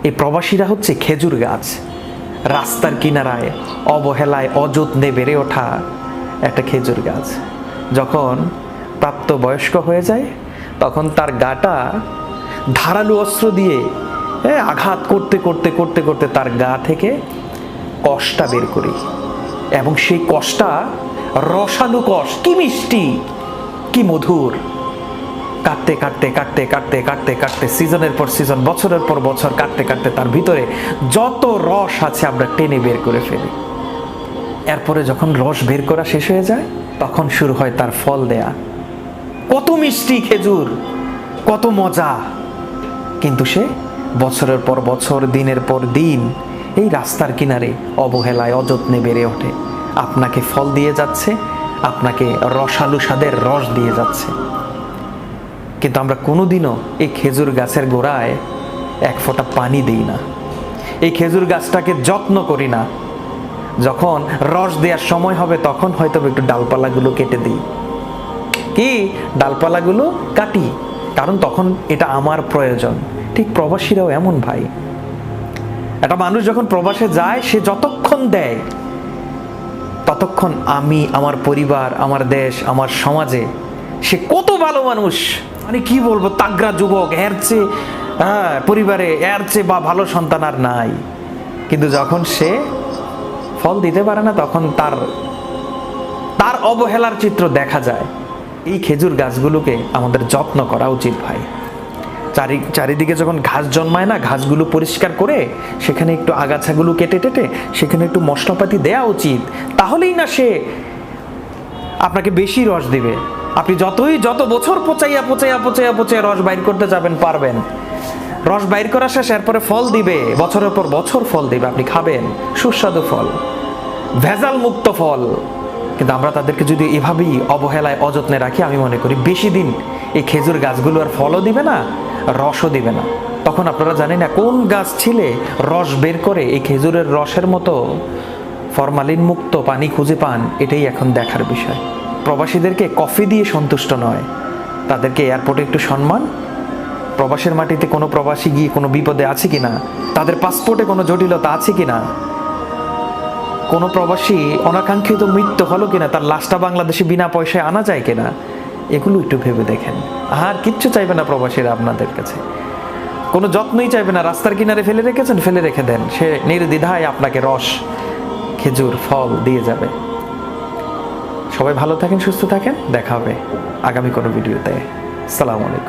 এই প্রবাসীরা হচ্ছে খেজুর গাছ, রাস্তার কিনারায় অবহেলায় অযত্নে বেড়ে ওঠা একটা খেজুর গাছ। যখন প্রাপ্তবয়স্ক হয়ে যায় তখন তার গাটা ধারালো অস্ত্র দিয়ে আঘাত করতে করতে করতে করতে তার গা থেকে কষটা বের করি, এবং সেই কষটা রসালো কষ, কি মিষ্টি, কি মধুর। কাটতে কাটতে কাটতে কাটতে কাটতে কাটতে সিজনের পর সিজন, বছরের পর বছর কাটতে কাটতে তার ভিতরে যত রস আছে আমরা টেনে বের করে ফেলি। এরপরে যখন রস বের করা শেষ হয়ে যায় তখন শুরু হয় তার ফল দেয়া। কত মিষ্টি খেজুর, কত মজা। কিন্তু সে বছরের পর বছর, দিনের পর দিন এই রাস্তার কিনারে অবহেলায় অযত্নে বেড়ে ওঠে, আপনাকে ফল দিয়ে যাচ্ছে, আপনাকে রসালো স্বাদের রস দিয়ে যাচ্ছে। কিন্তু আমরা কোনোদিনও এই খেজুর গাছের গোড়ায় এক ফোঁটা পানি দিই না, এই খেজুর গাছটাকে যত্ন করি না। যখন রস দেওয়ার সময় হবে তখন হয়তো একটু ডালপালাগুলো কেটে দিই, কি ডালপালাগুলো কাটি, কারণ তখন এটা আমার প্রয়োজন। ঠিক প্রবাসীরাও এমন ভাই। একটা মানুষ যখন প্রবাসে যায় সে যতক্ষণ দেয় ততক্ষণ আমি, আমার পরিবার, আমার দেশ, আমার সমাজে সে কত ভালো মানুষ, মানে কি বলবো, তাগড়া যুবক, এর চেয়ে পরিবারে এর চেয়ে বা ভালো সন্তান আর নাই। কিন্তু যখন সে ফল দিতে পারে না তখন তার অবহেলার চিত্র দেখা যায়। এই খেজুর গাছগুলোকে আমাদের যত্ন করা উচিত ভাই। চারিদিকে যখন ঘাস জন্মায় না, ঘাসগুলো পরিষ্কার করে সেখানে একটু আগাছাগুলো কেটে টেটে সেখানে একটু মশলাপাতি দেওয়া উচিত। তাহলেই না সে আপনাকে বেশি রস দিবে। আপনি যত বছর পচাইয়া পচাইয়া পচাইয়া পচাইয়া রস বাইর করতে যাবেন পারবেন, রস বাইর করা শেষ, এরপরে ফল দিবে, বছরের পর বছর ফল দিবে, আপনি খাবেন সুস্বাদু ফল, ভেজাল মুক্ত ফল। কিন্তু আমরা তাদেরকে যদি এভাবেই অবহেলায় অযত্নে রাখি, আমি মনে করি বেশি দিন এই খেজুর গাছগুলো আর ফলও দিবে না, রসও দিবে না। তখন আপনারা জানেন না কোন গাছ ছিলে রস বের করে এই খেজুরের রসের মতো ফরমালিন মুক্ত পানি খুঁজে পান, এটাই এখন দেখার বিষয়। প্রবাসীদেরকে কফি দিয়ে সন্তুষ্ট নয়, তাদেরকে এয়ারপোর্টে একটু সম্মান, প্রবাসের মাটিতে কোনো প্রবাসী গিয়ে কোনো বিপদে আছে কিনা, তাদের পাসপোর্টে কোনো জটিলতা আছে কিনা, কোনো প্রবাসী অনাকাঙ্ক্ষিত মৃত্যু হলো কিনা, তার লাশটা বাংলাদেশে বিনা পয়সায় আনা যায় কিনা, এগুলো একটু ভেবে দেখেন। আর কিচ্ছু চাইবে না প্রবাসীরা আপনাদের কাছে, কোনো যত্নই চাইবে না। রাস্তার কিনারে ফেলে রেখেছেন, ফেলে রেখে দেন, সে নির্দ্বিধায় আপনাকে রস, খেজুর, ফল দিয়ে যাবে। সবাই ভালো থাকেন, সুস্থ থাকেন, দেখা হবে আগামী কোনো ভিডিওতে। আসসালামু আলাইকুম।